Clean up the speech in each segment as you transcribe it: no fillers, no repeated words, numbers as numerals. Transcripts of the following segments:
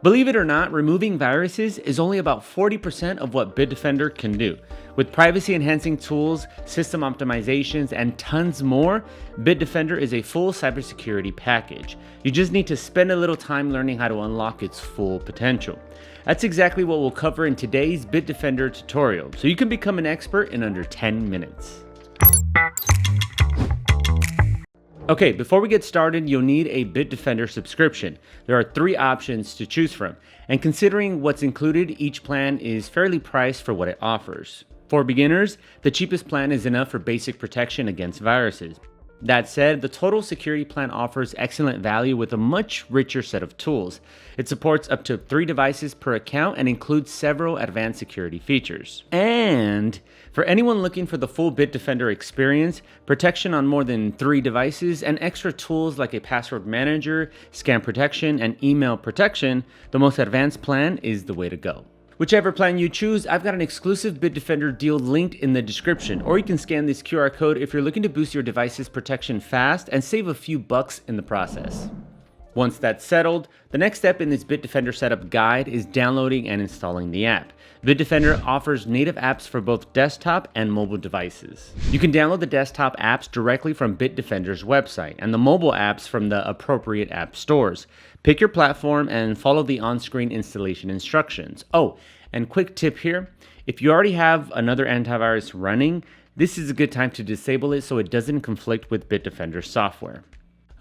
Believe it or not, removing viruses is only about 40% of what Bitdefender can do. With privacy-enhancing tools, system optimizations, and tons more, Bitdefender is a full cybersecurity package. You just need to spend a little time learning how to unlock its full potential. That's exactly what we'll cover in today's Bitdefender tutorial, so you can become an expert in under 10 minutes. Okay, before we get started, you'll need a Bitdefender subscription. There are 3 options to choose from, and considering what's included, each plan is fairly priced for what it offers. For beginners, the cheapest plan is enough for basic protection against viruses. That said, the total security plan offers excellent value with a much richer set of tools. It supports up to 3 devices per account and includes several advanced security features. And for anyone looking for the full Bitdefender experience, protection on more than 3 devices, and extra tools like a password manager, scam protection, and email protection, the most advanced plan is the way to go. Whichever plan you choose, I've got an exclusive Bitdefender deal linked in the description, or you can scan this QR code if you're looking to boost your device's protection fast and save a few bucks in the process. Once that's settled, the next step in this Bitdefender setup guide is downloading and installing the app. Bitdefender offers native apps for both desktop and mobile devices. You can download the desktop apps directly from Bitdefender's website and the mobile apps from the appropriate app stores. Pick your platform and follow the on-screen installation instructions. Oh, and quick tip here, if you already have another antivirus running, this is a good time to disable it so it doesn't conflict with Bitdefender software.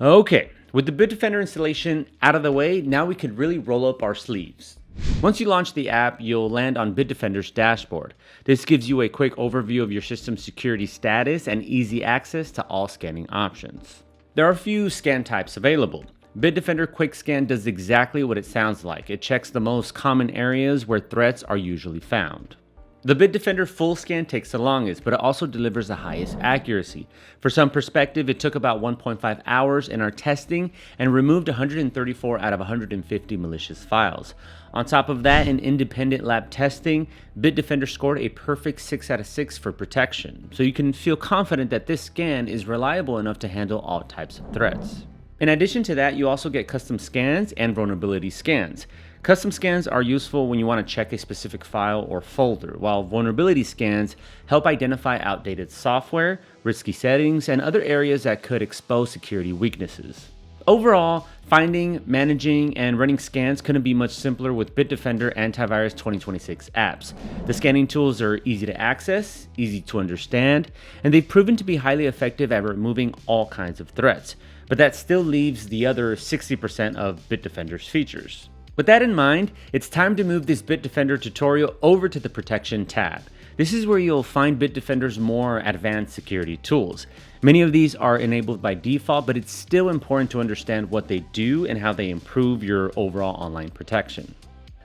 Okay, with the Bitdefender installation out of the way, now we could really roll up our sleeves. Once you launch the app, you'll land on Bitdefender's dashboard. This gives you a quick overview of your system's security status and easy access to all scanning options. There are a few scan types available. Bitdefender Quick Scan does exactly what it sounds like. It checks the most common areas where threats are usually found. The Bitdefender Full Scan takes the longest, but it also delivers the highest accuracy. For some perspective, it took about 1.5 hours in our testing and removed 134 out of 150 malicious files. On top of that, in independent lab testing, Bitdefender scored a perfect 6 out of 6 for protection, so you can feel confident that this scan is reliable enough to handle all types of threats. In addition to that, you also get custom scans and vulnerability scans. Custom scans are useful when you want to check a specific file or folder, while vulnerability scans help identify outdated software, risky settings, and other areas that could expose security weaknesses. Overall, finding, managing, and running scans couldn't be much simpler with Bitdefender Antivirus 2026 apps. The scanning tools are easy to access, easy to understand, and they've proven to be highly effective at removing all kinds of threats. But that still leaves the other 60% of Bitdefender's features. With that in mind, it's time to move this Bitdefender tutorial over to the Protection tab. This is where you'll find Bitdefender's more advanced security tools. Many of these are enabled by default, but it's still important to understand what they do and how they improve your overall online protection.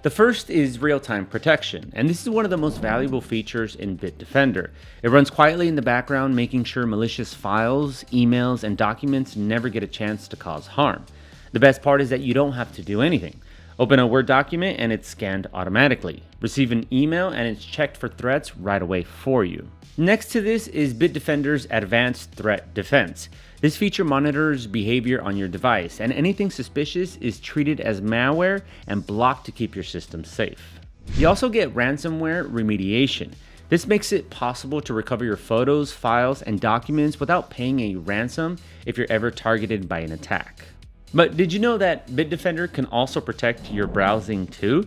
The first is real-time protection, and this is one of the most valuable features in Bitdefender. It runs quietly in the background, making sure malicious files, emails, and documents never get a chance to cause harm. The best part is that you don't have to do anything. Open a Word document and it's scanned automatically. Receive an email and it's checked for threats right away for you. Next to this is Bitdefender's Advanced Threat Defense. This feature monitors behavior on your device, and anything suspicious is treated as malware and blocked to keep your system safe. You also get ransomware remediation. This makes it possible to recover your photos, files, and documents without paying a ransom if you're ever targeted by an attack. But did you know that Bitdefender can also protect your browsing too?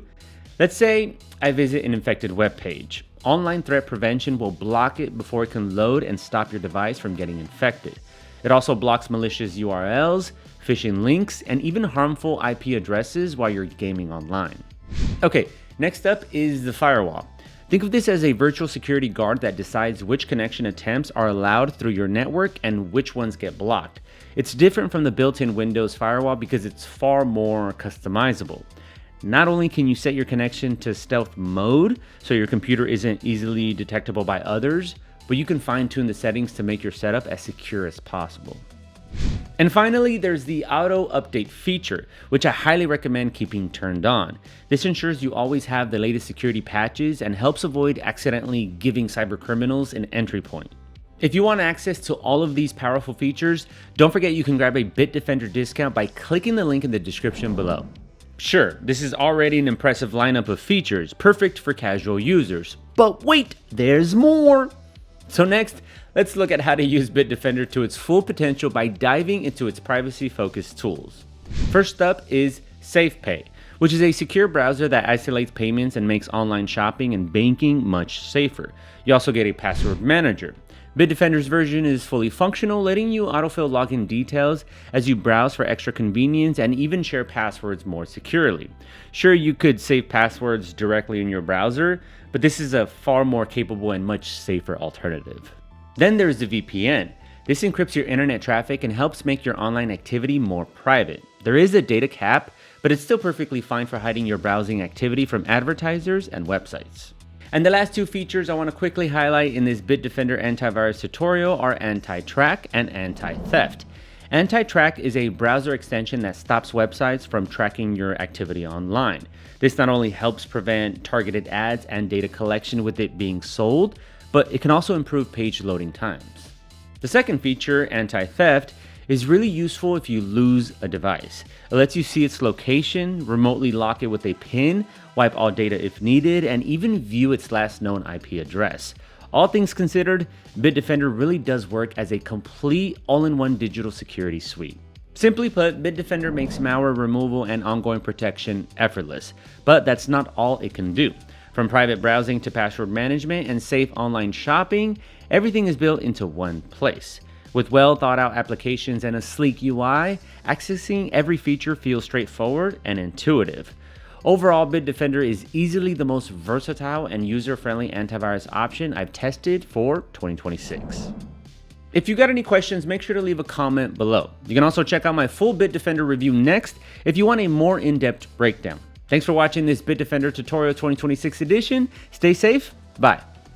Let's say I visit an infected web page. Online threat prevention will block it before it can load and stop your device from getting infected. It also blocks malicious URLs, phishing links, and even harmful IP addresses while you're gaming online. Okay, next up is the firewall. Think of this as a virtual security guard that decides which connection attempts are allowed through your network and which ones get blocked. It's different from the built-in Windows firewall because it's far more customizable. Not only can you set your connection to stealth mode so your computer isn't easily detectable by others, but you can fine-tune the settings to make your setup as secure as possible. And finally, there's the auto update feature, which I highly recommend keeping turned on. This ensures you always have the latest security patches and helps avoid accidentally giving cybercriminals an entry point. If you want access to all of these powerful features, don't forget you can grab a Bitdefender discount by clicking the link in the description below. Sure, this is already an impressive lineup of features, perfect for casual users. But wait, there's more! So next, let's look at how to use Bitdefender to its full potential by diving into its privacy-focused tools. First up is SafePay, which is a secure browser that isolates payments and makes online shopping and banking much safer. You also get a password manager. Bitdefender's version is fully functional, letting you autofill login details as you browse for extra convenience and even share passwords more securely. Sure, you could save passwords directly in your browser, but this is a far more capable and much safer alternative. Then there's the VPN. This encrypts your internet traffic and helps make your online activity more private. There is a data cap, but it's still perfectly fine for hiding your browsing activity from advertisers and websites. And the last two features I want to quickly highlight in this Bitdefender antivirus tutorial are Anti-Track and Anti-Theft. Anti-Track is a browser extension that stops websites from tracking your activity online. This not only helps prevent targeted ads and data collection with it being sold, but it can also improve page loading times. The second feature, Anti-Theft, is really useful if you lose a device. It lets you see its location, remotely lock it with a PIN, wipe all data if needed, and even view its last known IP address. All things considered, Bitdefender really does work as a complete all-in-one digital security suite. Simply put, Bitdefender makes malware removal and ongoing protection effortless, but that's not all it can do. From private browsing to password management and safe online shopping, everything is built into one place. With well thought out applications and a sleek UI, accessing every feature feels straightforward and intuitive. Overall, Bitdefender is easily the most versatile and user-friendly antivirus option I've tested for 2026. If you got any questions, make sure to leave a comment below. You can also check out my full Bitdefender review next if you want a more in-depth breakdown. Thanks for watching this Bitdefender Tutorial 2026 edition. Stay safe. Bye.